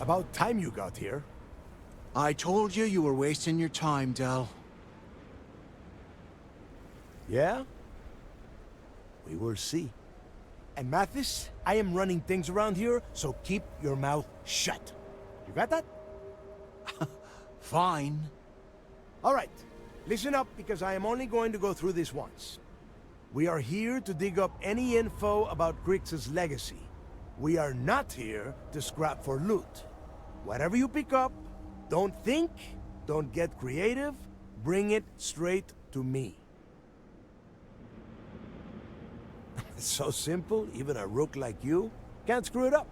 About time you got here. I told you you were wasting your time, Del. Yeah? We will see. And Mathis, I am running things around here, so keep your mouth shut. You got that? Fine. All right. Listen up, because I am only going to go through this once. We are here to dig up any info about Grix's legacy. We are not here to scrap for loot. Whatever you pick up, don't think, don't get creative, bring it straight to me. It's so simple, even a rook like you can't screw it up.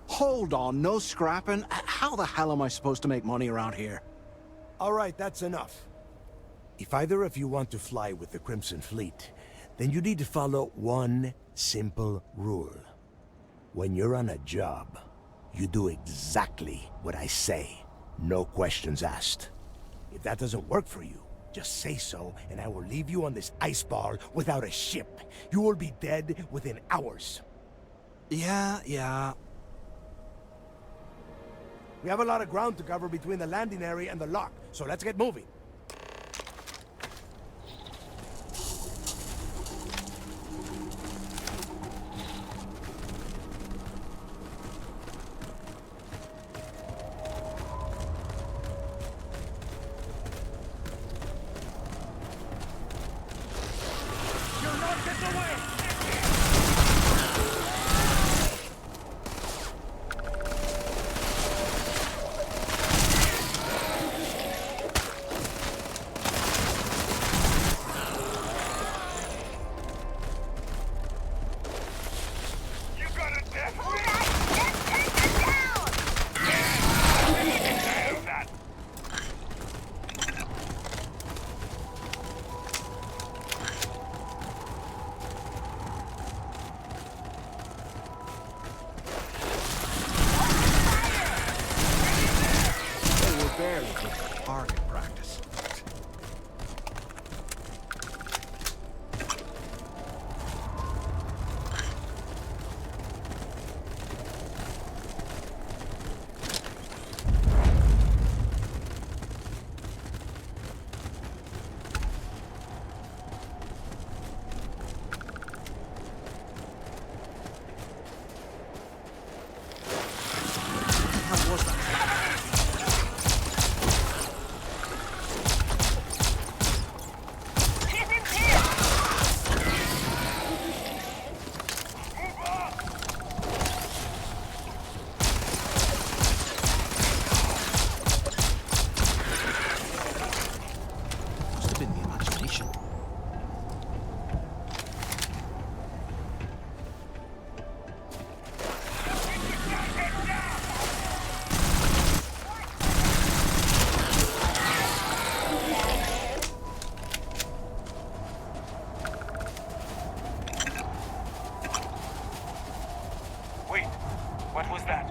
Hold on, no scrapping. How the hell am I supposed to make money around here? All right, that's enough. If either of you want to fly with the Crimson Fleet, then you need to follow one simple rule. When you're on a job, you do exactly what I say. No questions asked. If that doesn't work for you, just say so, and I will leave you on this ice ball without a ship. You will be dead within hours. Yeah. We have a lot of ground to cover between the landing area and the lock, so let's get moving. Target practice. How was that? What was that?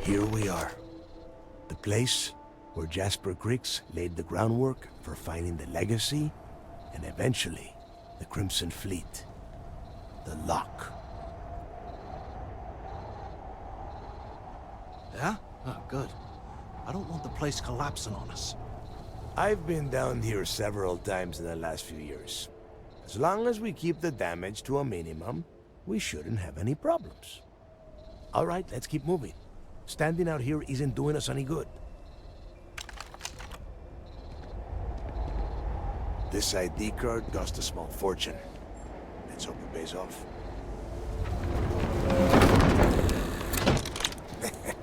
Here we are. The place where Jasper Griggs laid the groundwork for finding the legacy and eventually the Crimson Fleet. The lock. Yeah? Oh, good. I don't want the place collapsing on us. I've been down here several times in the last few years. As long as we keep the damage to a minimum, we shouldn't have any problems. All right, let's keep moving. Standing out here isn't doing us any good. This ID card cost a small fortune. Let's hope it pays off.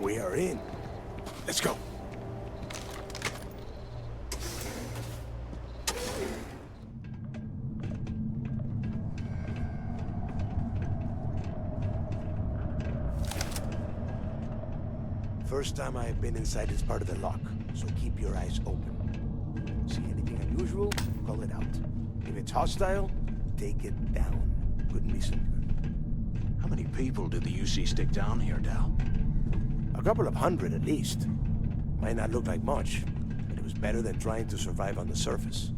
We are in. Let's go. First time I've been inside this part of the lock, so keep your eyes open. See anything unusual, call it out. If it's hostile, take it down. Couldn't be simpler. How many people did the UC stick down here, Dal? A couple of hundred at least. Might not look like much, but it was better than trying to survive on the surface.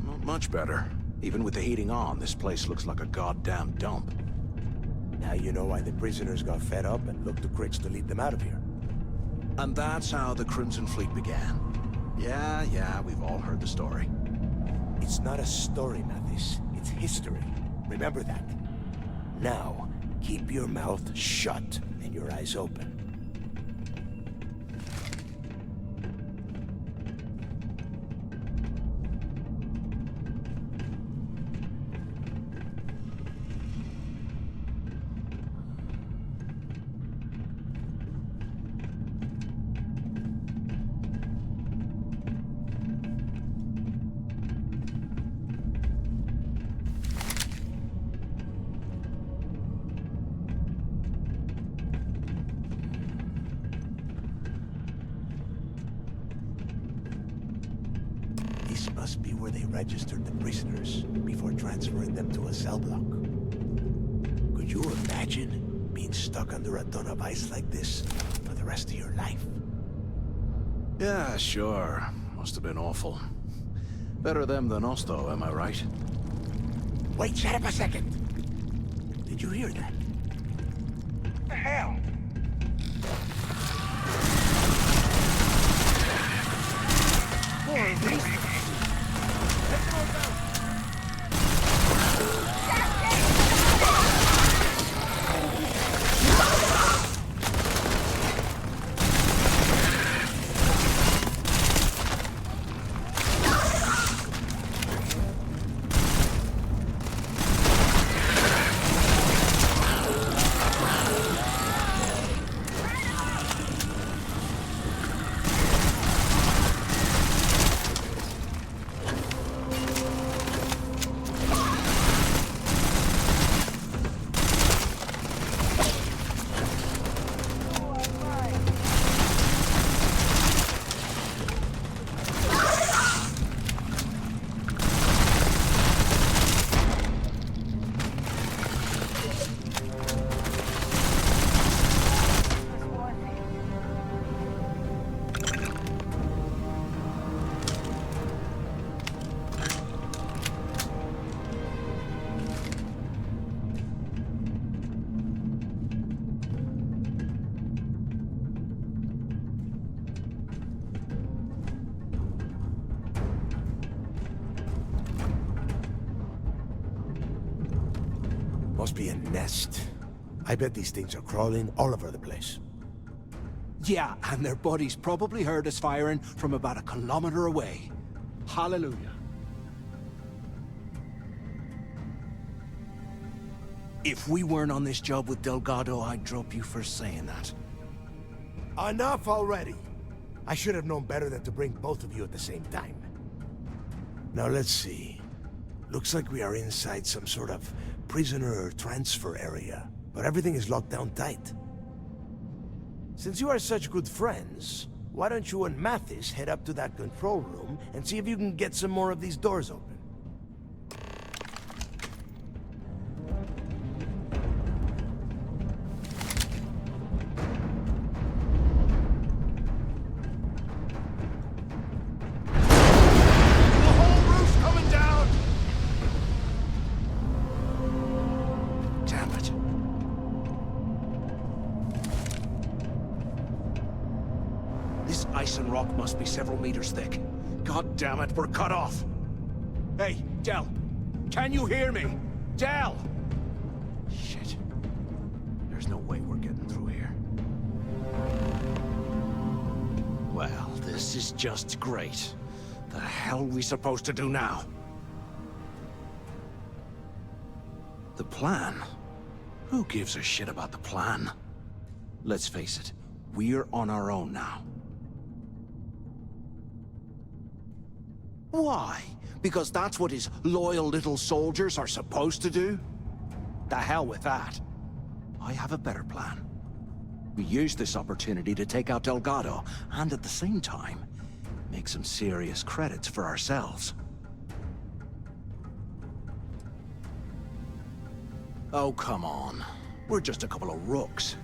Not much better. Even with the heating on, this place looks like a goddamn dump. Now you know why the prisoners got fed up and looked to Cricks to lead them out of here. And that's how the Crimson Fleet began. Yeah, we've all heard the story. It's not a story, Mathis. It's history. Remember that. Now, keep your mouth shut and your eyes open. This must be where they registered the prisoners before transferring them to a cell block. Could you imagine being stuck under a ton of ice like this for the rest of your life? Yeah, sure. Must have been awful. Better them than us, though, am I right? Wait, shut up a second. Did you hear that? What the hell? More of these. Let's go down. Must be a nest. I bet these things are crawling all over the place. Yeah, and their buddies probably heard us firing from about 1 kilometer away. Hallelujah. If we weren't on this job with Delgado, I'd drop you for saying that. Enough already! I should have known better than to bring both of you at the same time. Now let's see. Looks like we are inside some sort of prisoner transfer area, but everything is locked down tight. Since you are such good friends, why don't you and Mathis head up to that control room and see if you can get some more of these doors open? Ice and rock must be several meters thick. God damn it, we're cut off. Hey, Del, can you hear me? Del! Shit. There's no way we're getting through here. Well, this is just great. The hell are we supposed to do now? The plan? Who gives a shit about the plan? Let's face it, we're on our own now. Why? Because that's what his loyal little soldiers are supposed to do? The hell with that. I have a better plan. We use this opportunity to take out Delgado, and at the same time, make some serious credits for ourselves. Oh, come on. We're just a couple of rooks.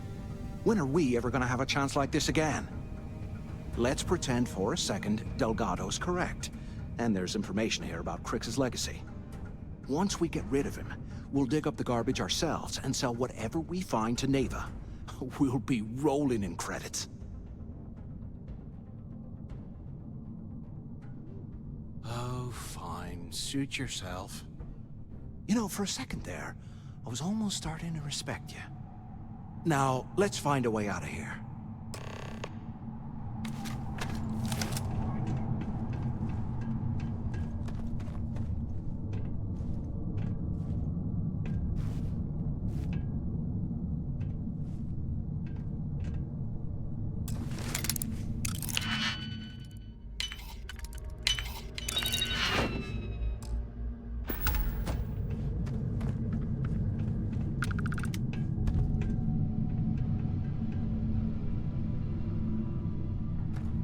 When are we ever gonna have a chance like this again? Let's pretend for a second Delgado's correct, and there's information here about Crix's legacy. Once we get rid of him, we'll dig up the garbage ourselves and sell whatever we find to Neva. We'll be rolling in credits. Oh, fine. Suit yourself. You know, for a second there, I was almost starting to respect you. Now, let's find a way out of here.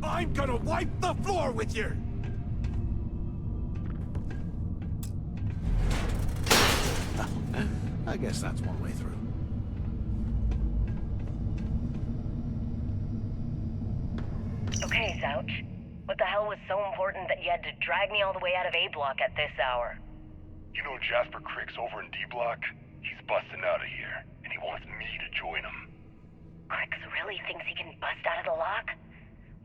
I'm gonna wipe the floor with you! I guess that's one way through. Okay, Zouch. What the hell was so important that you had to drag me all the way out of A Block at this hour? You know Jasper Crick's over in D Block? He's busting out of here, and he wants me to join him. Crix really thinks he can bust out of the lock?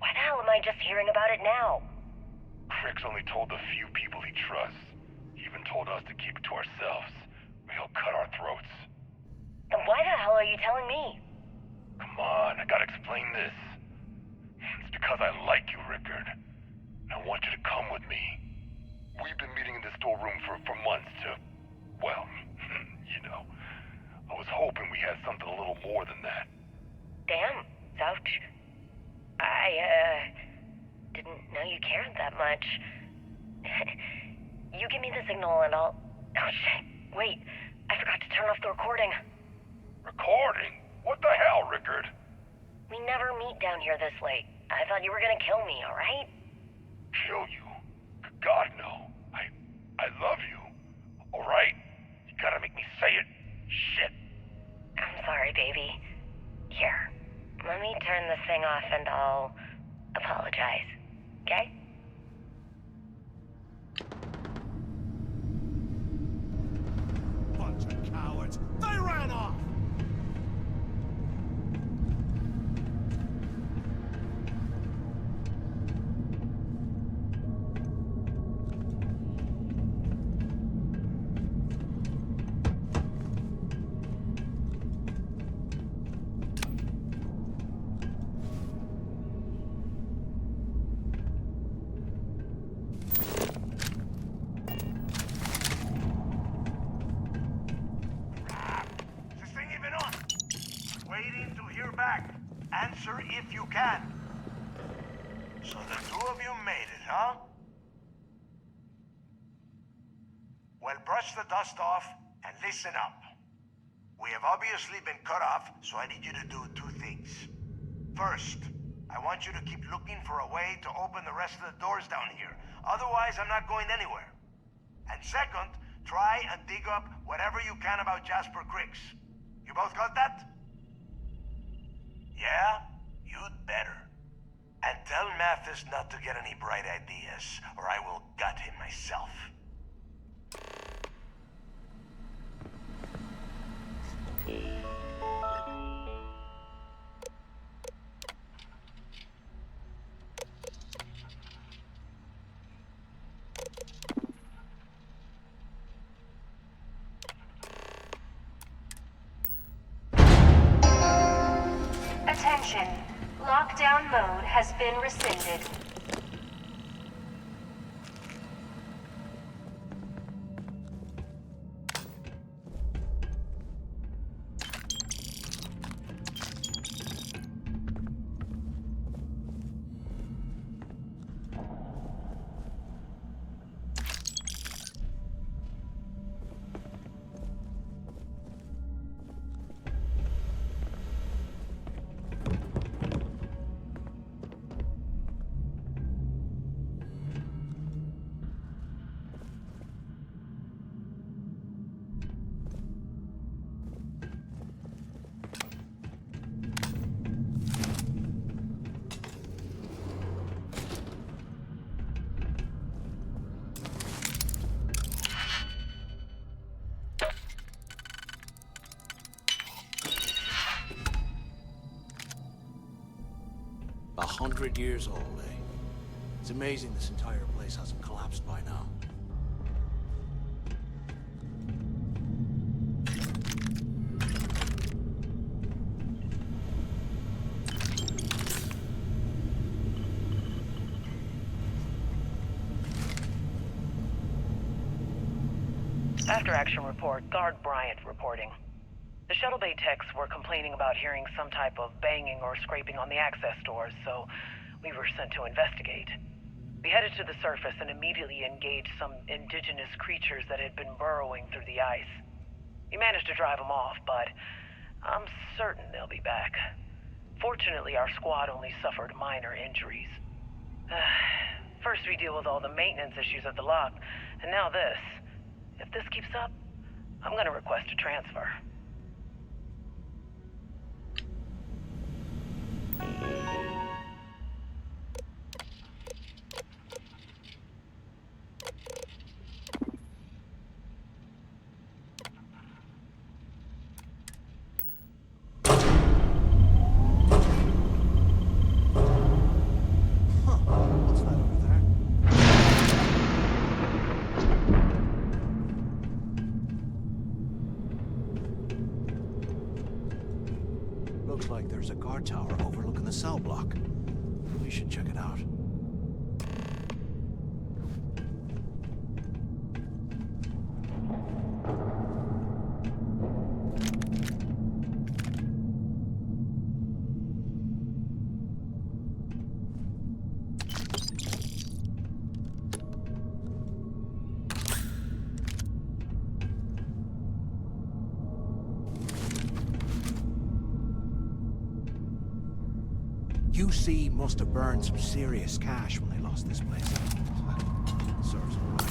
Why the hell am I just hearing about it now? Crick's only told the few people he trusts. He even told us to keep it to ourselves, or he'll cut our throats. Then why the hell are you telling me? Come on, I gotta explain this. It's because I like you, Rickard. I want you to come with me. We've been meeting in the storeroom for months to, well, you know. I was hoping we had something a little more than that. Damn, Zouch. Didn't know you cared that much. You give me the signal and I'll... Oh shit, wait. I forgot to turn off the recording. Recording? What the hell, Rickard? We never meet down here this late. I thought you were gonna kill me, alright? Kill you? God, no. I love you. Alright? You gotta make me say it. Shit. I'm sorry, baby. Here, let me turn this thing off and I'll apologize, okay? Bunch of cowards! They ran off! Answer if you can. So the two of you made it, huh? Well, brush the dust off and listen up. We have obviously been cut off, so I need you to do two things. First, I want you to keep looking for a way to open the rest of the doors down here. Otherwise, I'm not going anywhere. And second, try and dig up whatever you can about Jasper Crix. You both got that? Yeah? You'd better. And tell Mathis not to get any bright ideas, or I will gut him myself. Attention. Lockdown mode has been rescinded. 100 years old, eh? It's amazing this entire place hasn't collapsed by now. After action report, Guard Bryant reporting. The shuttle bay techs were complaining about hearing some type of banging or scraping on the access doors, so we were sent to investigate. We headed to the surface and immediately engaged some indigenous creatures that had been burrowing through the ice. We managed to drive them off, but I'm certain they'll be back. Fortunately, our squad only suffered minor injuries. First we deal with all the maintenance issues at the lock, and now this. If this keeps up, I'm gonna request a transfer. What's that over there? Looks like there's a guard tower overlooking the cell block. We should check it out. UC must have burned some serious cash when they lost this place. Serves them right.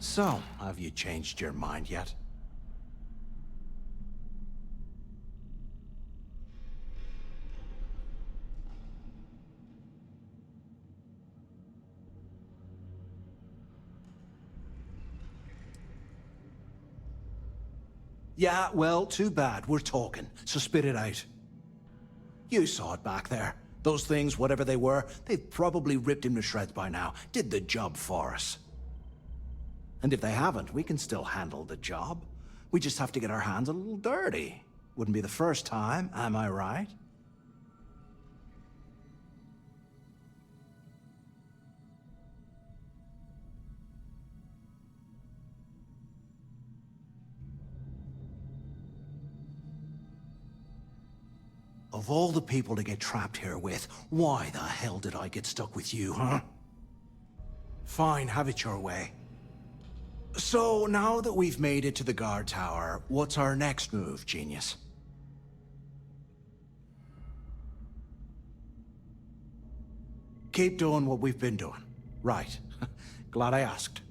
So, have you changed your mind yet? Yeah, well, too bad. We're talking, so spit it out. You saw it back there. Those things, whatever they were, they've probably ripped him to shreds by now. Did the job for us. And if they haven't, we can still handle the job. We just have to get our hands a little dirty. Wouldn't be the first time, am I right? Of all the people to get trapped here with, why the hell did I get stuck with you, huh? Fine, have it your way. So, now that we've made it to the guard tower, what's our next move, genius? Keep doing what we've been doing. Right. Glad I asked.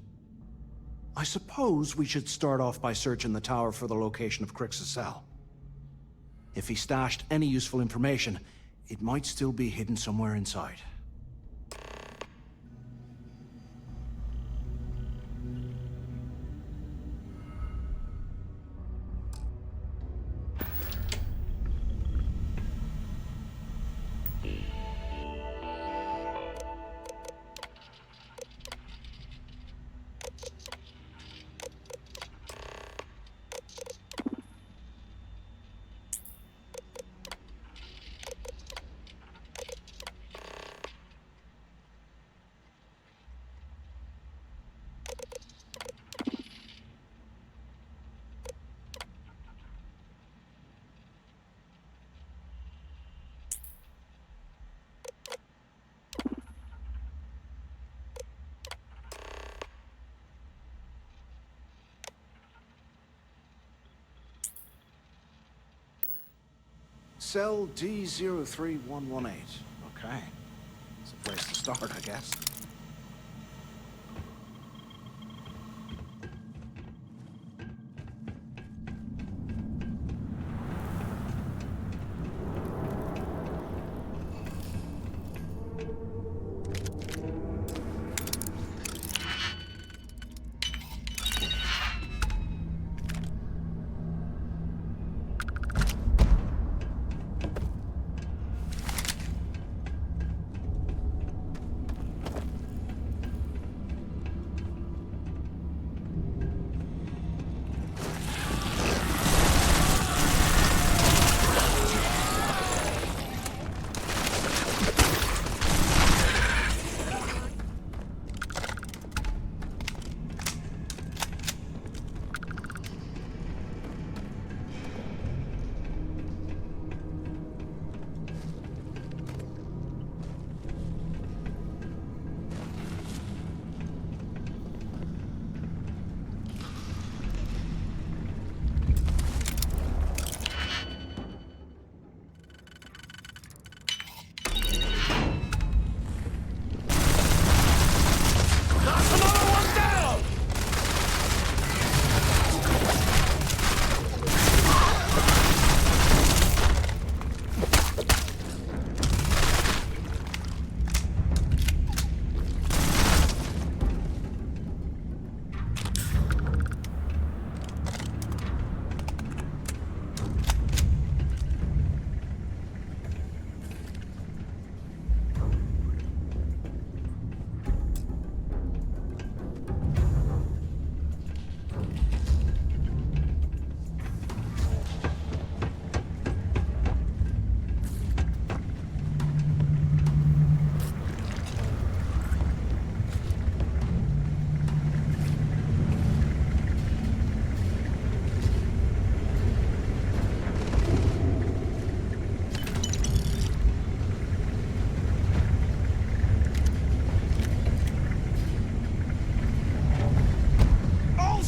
I suppose we should start off by searching the tower for the location of Crix's cell. If he stashed any useful information, it might still be hidden somewhere inside. Cell D03118. Okay. It's a place to start, I guess.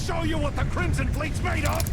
Show you what the Crimson Fleet's made of!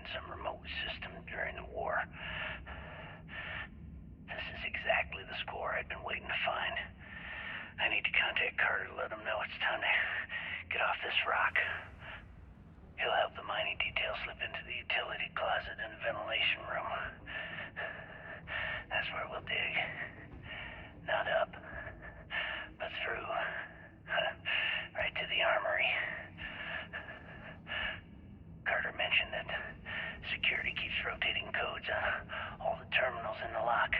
in some remote system during the war. This is exactly the score I'd been waiting to find. I need to contact Carter to let him know it's time to get off this rock. He'll help the mining details slip into the utility closet in the ventilation room. That's where we'll dig. Not up, but through. Right to the armory. Carter mentioned that security keeps rotating codes on all the terminals in the lock,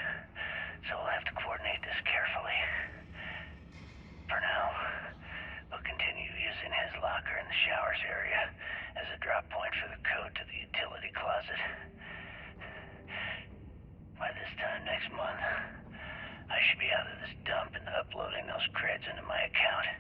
so we'll have to coordinate this carefully. For now, we'll continue using his locker in the showers area as a drop point for the code to the utility closet. By this time next month, I should be out of this dump and uploading those creds into my account.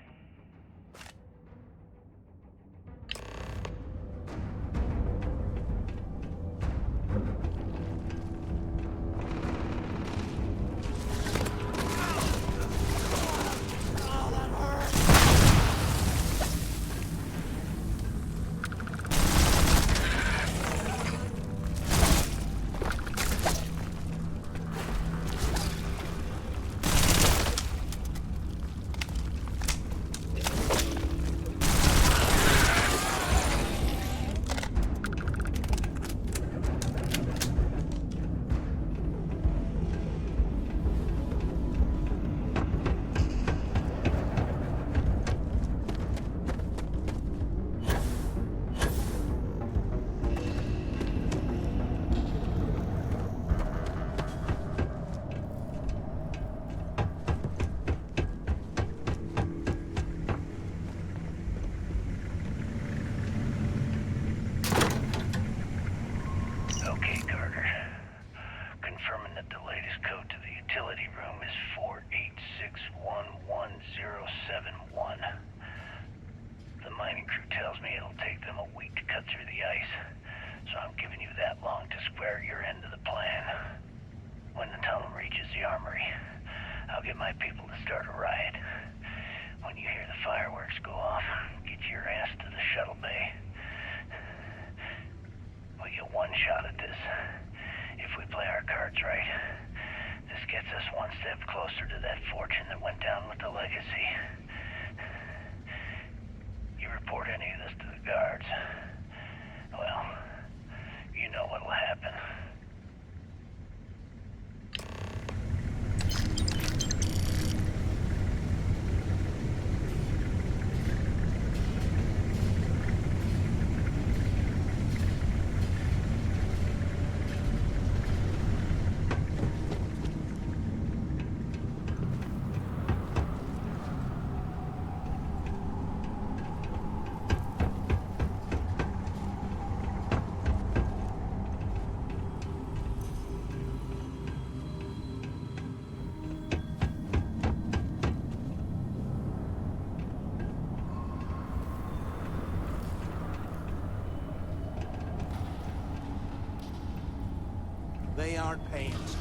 They aren't paying us to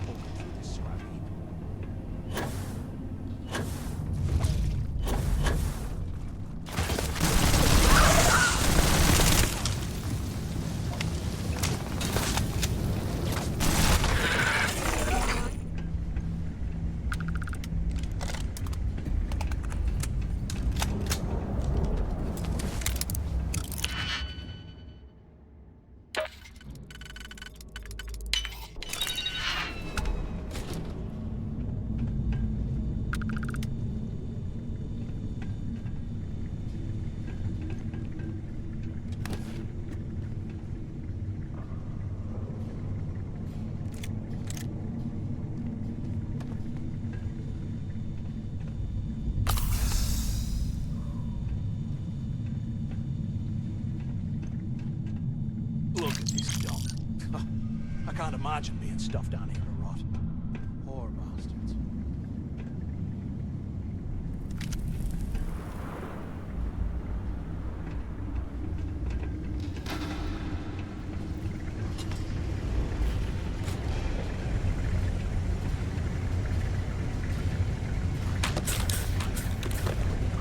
poke through this scrap heap. Look at this dump. I can't imagine being stuffed down here to rot. Poor bastards.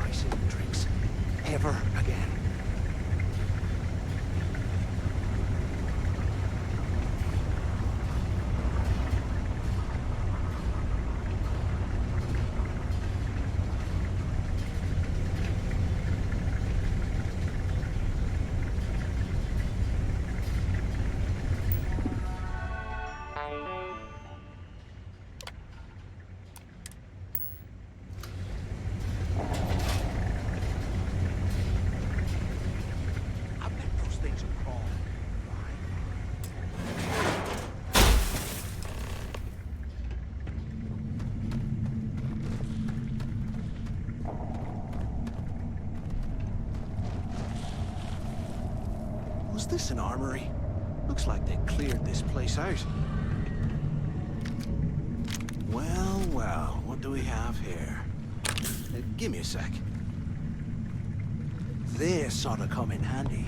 Ice in the drinks. Ever again. Was this an armory? Looks like they cleared this place out. Well, well, what do we have here? Give me a sec. This ought to come in handy.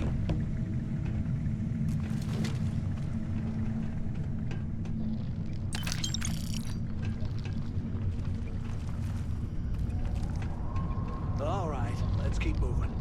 All right, let's keep moving.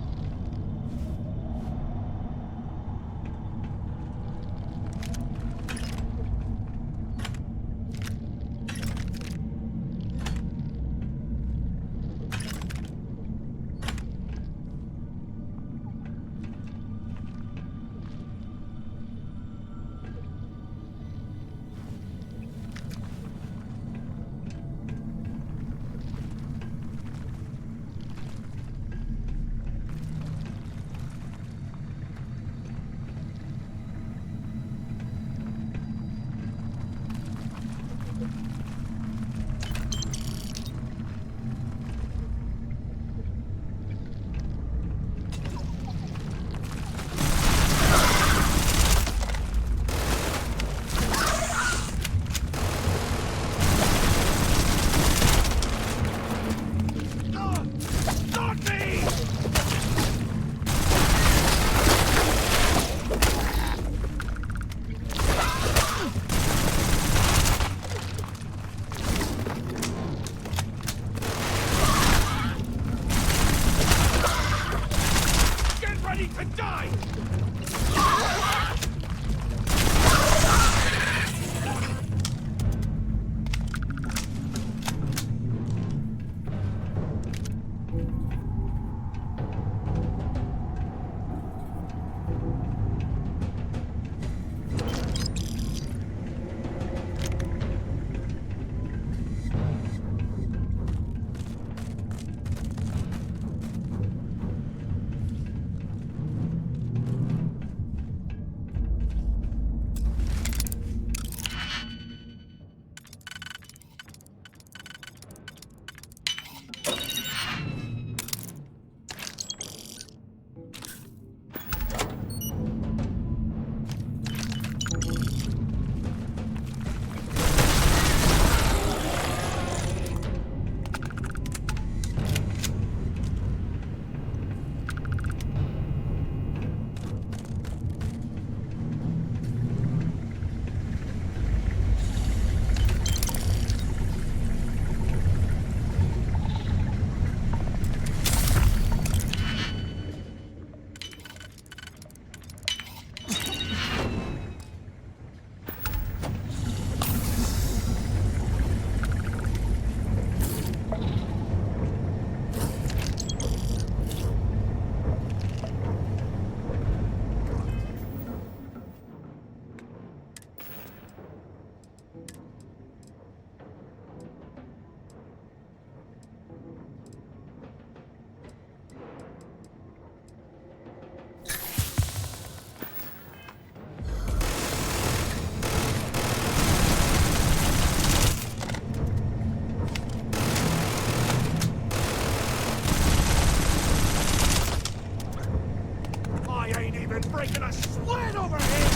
breaking a sweat over here!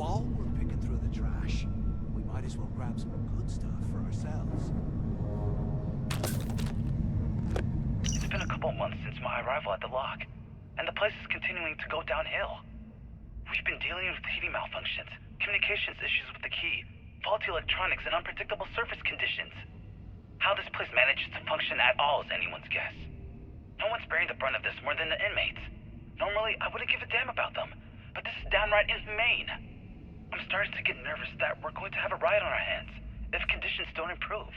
While we're picking through the trash, we might as well grab some good stuff for ourselves. It's been a couple months since my arrival at the lock, and the place is continuing to go downhill. We've been dealing with heating malfunctions, communications issues with the key, faulty electronics, and unpredictable surface conditions. How this place manages to function at all is anyone's guess. No one's bearing the brunt of this more than the inmates. Normally, I wouldn't give a damn about them, but this is downright inhumane. I'm starting to get nervous that we're going to have a riot on our hands if conditions don't improve.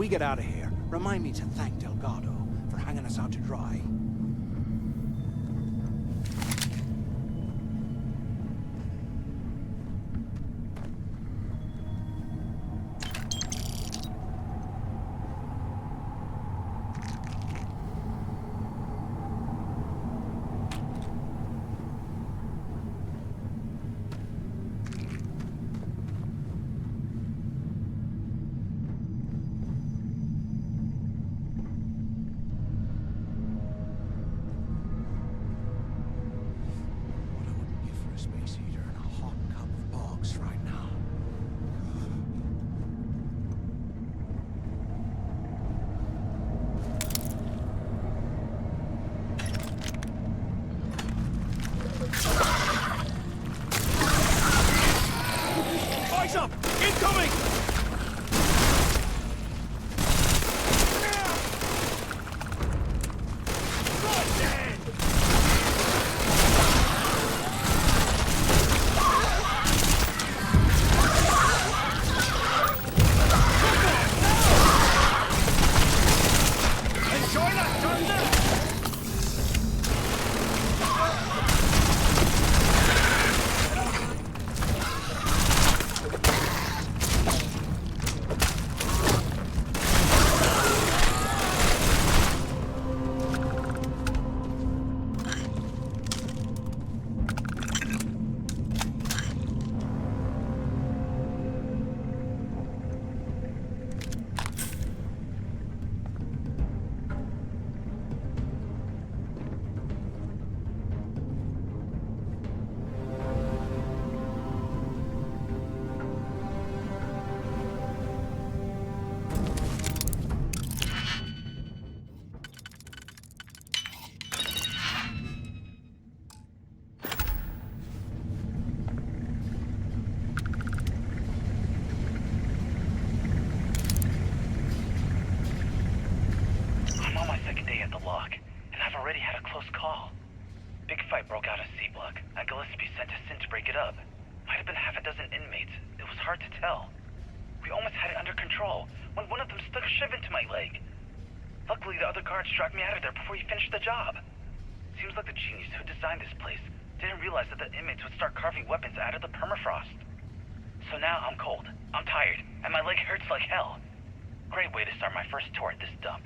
we get out of here, remind me to thank Delgado for hanging us out to dry. Struck me out of there before you finished the job. Seems like the genius who designed this place didn't realize that the inmates would start carving weapons out of the permafrost. So now I'm cold, I'm tired, and my leg hurts like hell. Great way to start my first tour at this dump.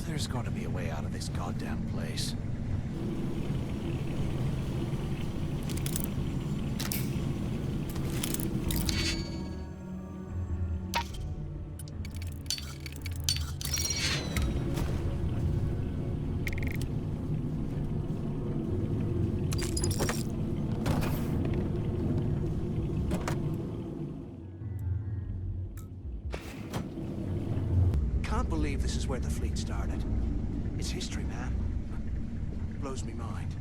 There's got to be a way out of this goddamn place. Can't believe this is where the fleet started. It's history, man. Blows me mind.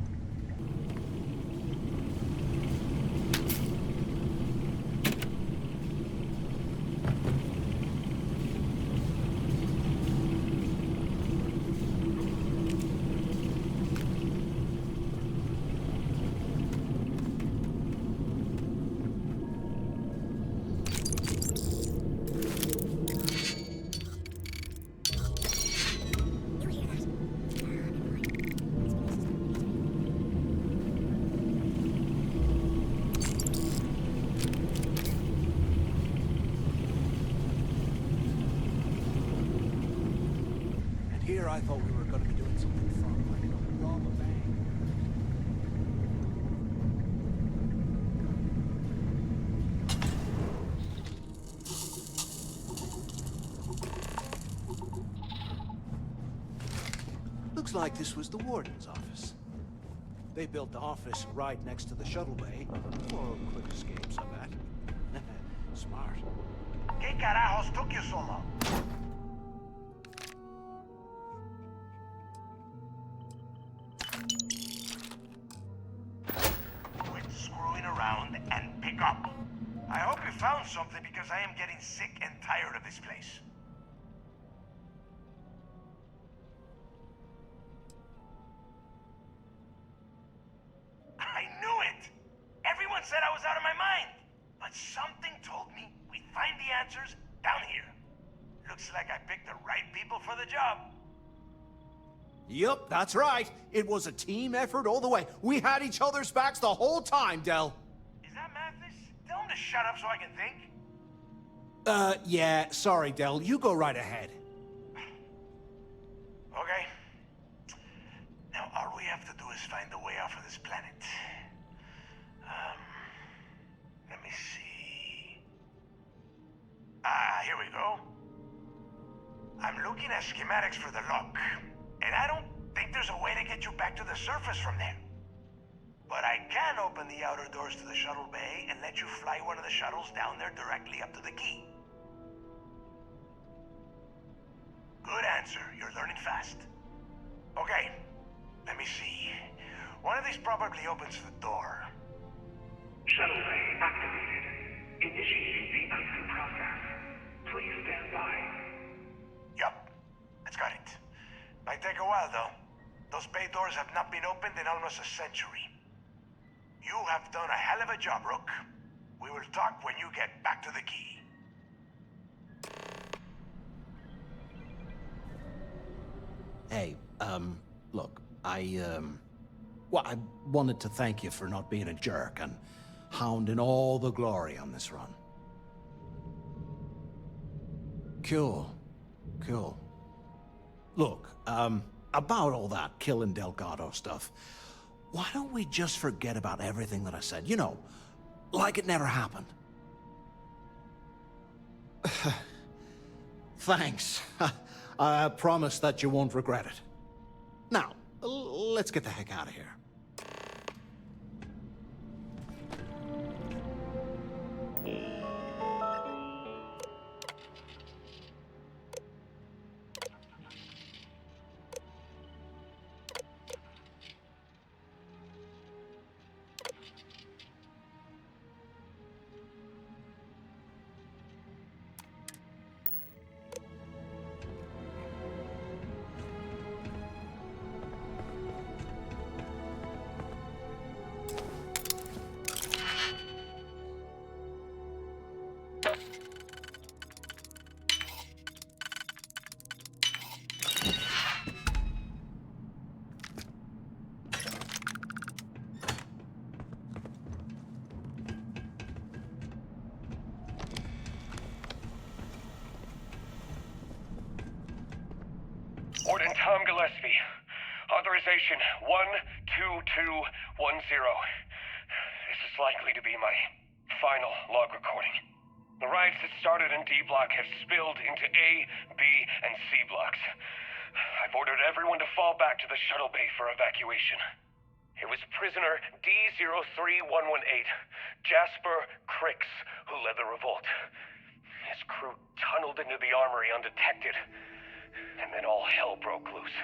Here I thought we were going to be doing something fun, like rob a bank. Looks like this was the warden's office. They built the office right next to the shuttle bay for quick escapes, I bet. Smart. ¿Qué carajos took you so long? Quit screwing around and pick up. I hope you found something because I am getting sick and tired of this place. I knew it! Everyone said I was out of my mind! But something told me we'd find the answers down here. Looks like I picked the right people for the job. Yup, that's right. It was a team effort all the way. We had each other's backs the whole time, Del. Is that Mathis? Tell him to shut up so I can think. Yeah, sorry, Del. You go right ahead. Okay. Now all we have to do is find the way off of this planet. Let me see. Ah, here we go. I'm looking at schematics for the lock, and I don't think there's a way to get you back to the surface from there. But I can open the outer doors to the shuttle bay and let you fly one of the shuttles down there directly up to the key. Good answer. You're learning fast. Okay, let me see. One of these probably opens the door. Shuttle bay activated. Initiating the icing process. Please stand by. Yup, it's got it. Might take a while though. Those bay doors have not been opened in almost a century. You have done a hell of a job, Rook. We will talk when you get back to the key. Hey, look, well, I wanted to thank you for not being a jerk and hounding all the glory on this run. Cool. Look, about all that killing Delgado stuff, why don't we just forget about everything that I said? You know, like it never happened. Thanks. I promise that you won't regret it. Now, let's get the heck out of here. Warden Tom Gillespie. Authorization 12210. This is likely to be my final log recording. The riots that started in D Block have spilled into A, B, and C blocks. I've ordered everyone to fall back to the shuttle bay for evacuation. It was prisoner D03118, Jasper Cricks, who led the revolt. His crew tunneled into the armory undetected. And then all hell broke loose.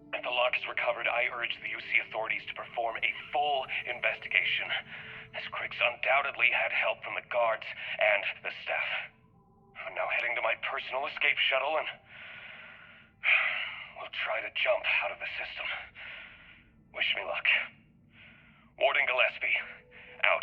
If the lock is recovered, I urge the UC authorities to perform a full investigation, as Cricks undoubtedly had help from the guards and the staff. I'm now heading to my personal escape shuttle and we'll try to jump out of the system. Wish me luck. Warden Gillespie, out.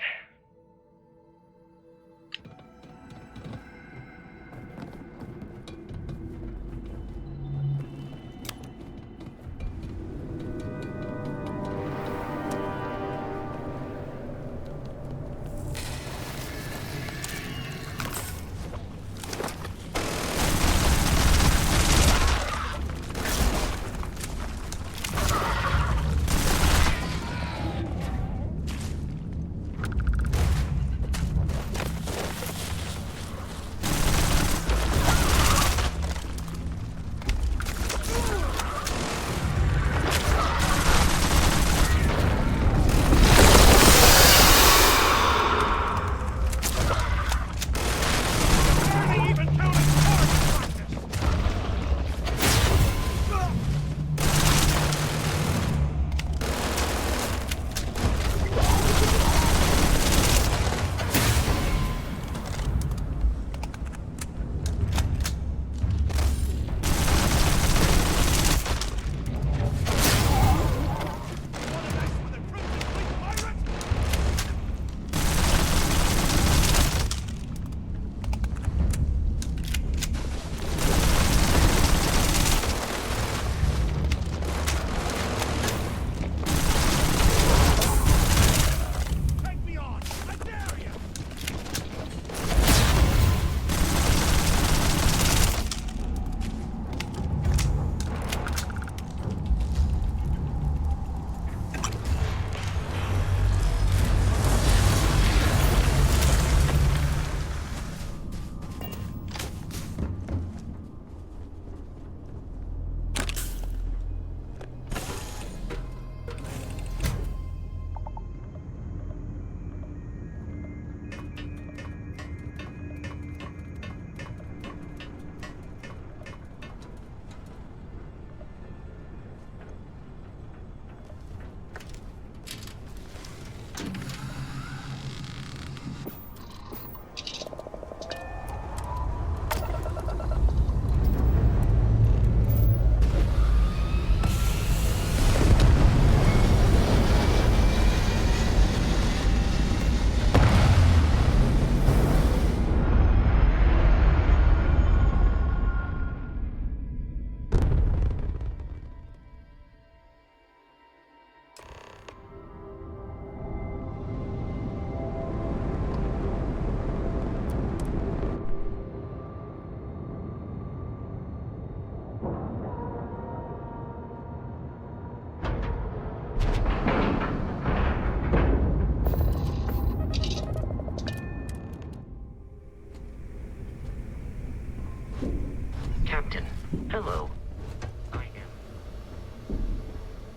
Hello.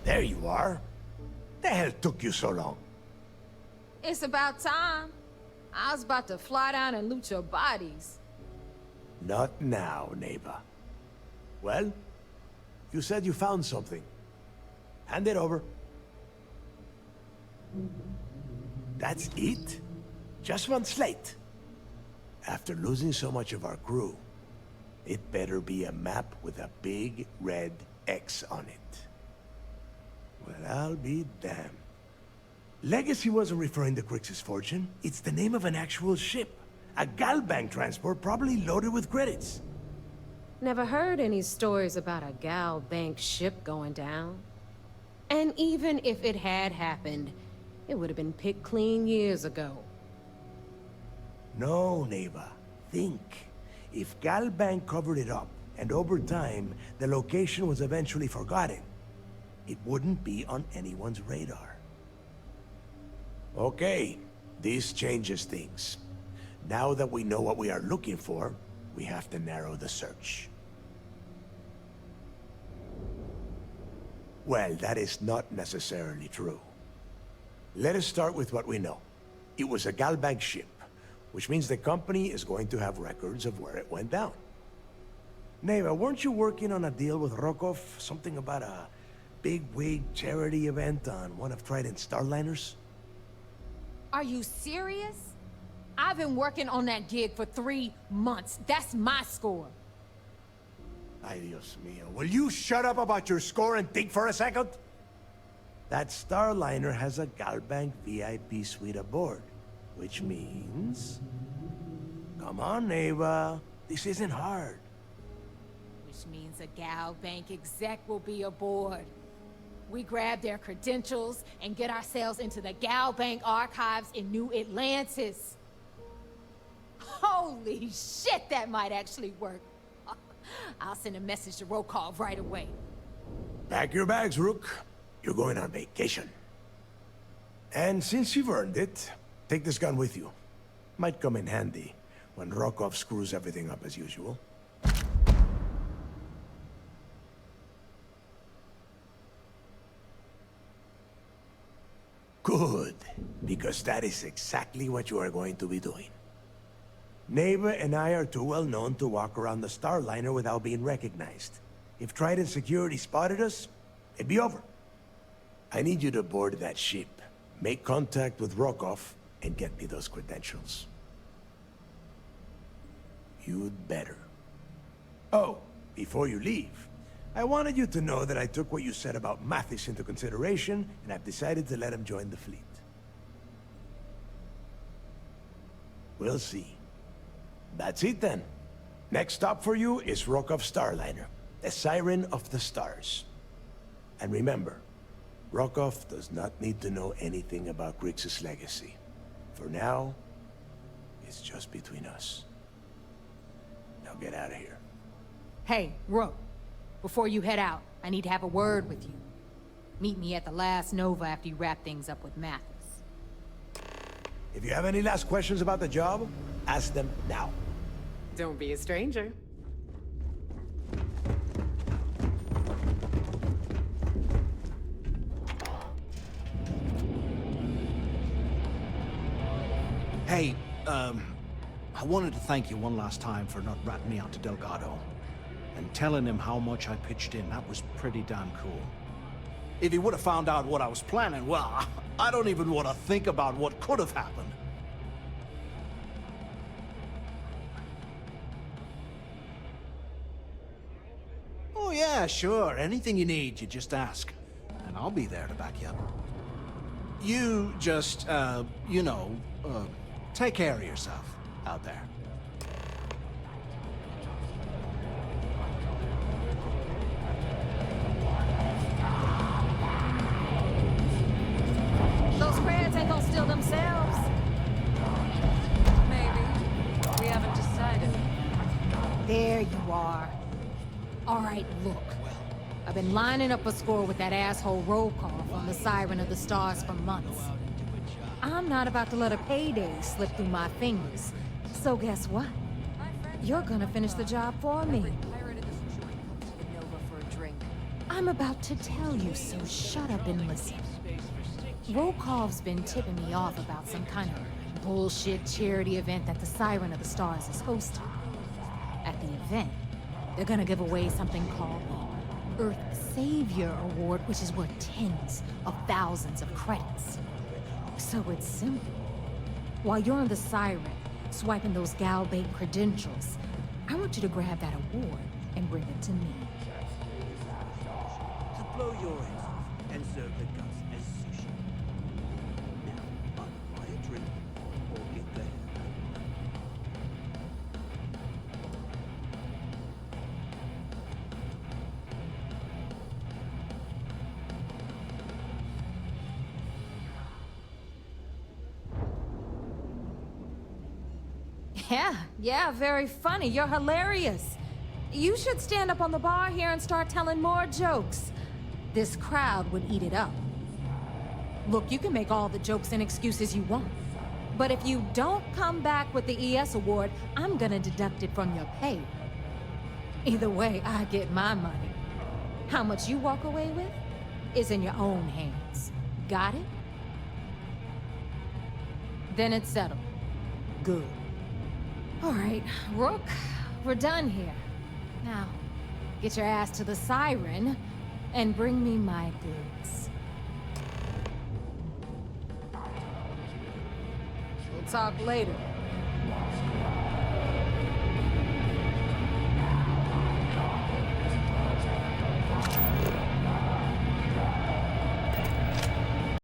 There you are. The hell took you so long? It's about time. I was about to fly down and loot your bodies. Not now, neighbor. Well, you said you found something. Hand it over. That's it? Just one slate? After losing so much of our crew, it better be a map with a big red X on it. Well, I'll be damned. Legacy wasn't referring to Crix's fortune. It's the name of an actual ship. A Galbank transport probably loaded with credits. Never heard any stories about a gal bank ship going down. And even if it had happened, it would have been picked clean years ago. No, neighbor. Think. If Galbank covered it up, and over time, the location was eventually forgotten, it wouldn't be on anyone's radar. Okay, this changes things. Now that we know what we are looking for, we have to narrow the search. Well, that is not necessarily true. Let us start with what we know. It was a Galbank ship, which means the company is going to have records of where it went down. Neva, weren't you working on a deal with Rokov? Something about a big-wig charity event on one of Trident's starliners? Are you serious? I've been working on that gig for 3 months. That's my score. Ay, Dios mío. Will you shut up about your score and think for a second? That starliner has a Galbank VIP suite aboard, which means... Come on, Neva. This isn't hard. Which means a gal bank exec will be aboard. We grab their credentials and get ourselves into the gal bank archives in New Atlantis. Holy shit, that might actually work. I'll send a message to Rokov right away. Pack your bags, Rook. You're going on vacation. And since you've earned it, take this gun with you. Might come in handy when Rokov screws everything up as usual. Good, because that is exactly what you are going to be doing. Neva and I are too well known to walk around the Starliner without being recognized. If Trident security spotted us, it'd be over. I need you to board that ship, make contact with Rokov, and get me those credentials. You'd better. Oh, before you leave, I wanted you to know that I took what you said about Mathis into consideration, and I've decided to let him join the fleet. We'll see. That's it then. Next stop for you is Rokov Starliner, the Siren of the Stars. And remember, Rokov does not need to know anything about Grix's legacy. For now, it's just between us. Now get out of here. Hey, Rook. Before you head out, I need to have a word with you. Meet me at the last Nova after you wrap things up with Mathis. If you have any last questions about the job, ask them now. Don't be a stranger. Hey, I wanted to thank you one last time for not ratting me out to Delgado. And telling him how much I pitched in. That was pretty damn cool. If he would have found out what I was planning, well, I don't even want to think about what could have happened. Oh yeah, sure. Anything you need, you just ask. And I'll be there to back you up. You just, take care of yourself out there. Those crabs ain't gonna steal themselves. Maybe. We haven't decided. There you are. All right, look. I've been lining up a score with that asshole roll call from the Siren of the Stars for months. I'm not about to let a payday slip through my fingers. So guess what? You're gonna finish the job for me. I'm about to tell you, so shut up and listen. Rokov's been tipping me off about some kind of bullshit charity event that the Siren of the Stars is hosting. At the event, they're gonna give away something called the Earth Savior Award, which is worth tens of thousands of credits. So it's simple. While you're on the Siren, swiping those gal-bait credentials, I want you to grab that award and bring it to me. To blow your head off and serve the guts as sushi. Now, either buy a drink or get the hell out. Yeah, very funny. You're hilarious. You should stand up on the bar here and start telling more jokes. This crowd would eat it up. Look, you can make all the jokes and excuses you want. But if you don't come back with the ES award, I'm gonna deduct it from your pay. Either way, I get my money. How much you walk away with is in your own hands. Got it? Then it's settled. Good. All right, Rook, we're done here. Now, get your ass to the Siren and bring me my goods. We'll talk later.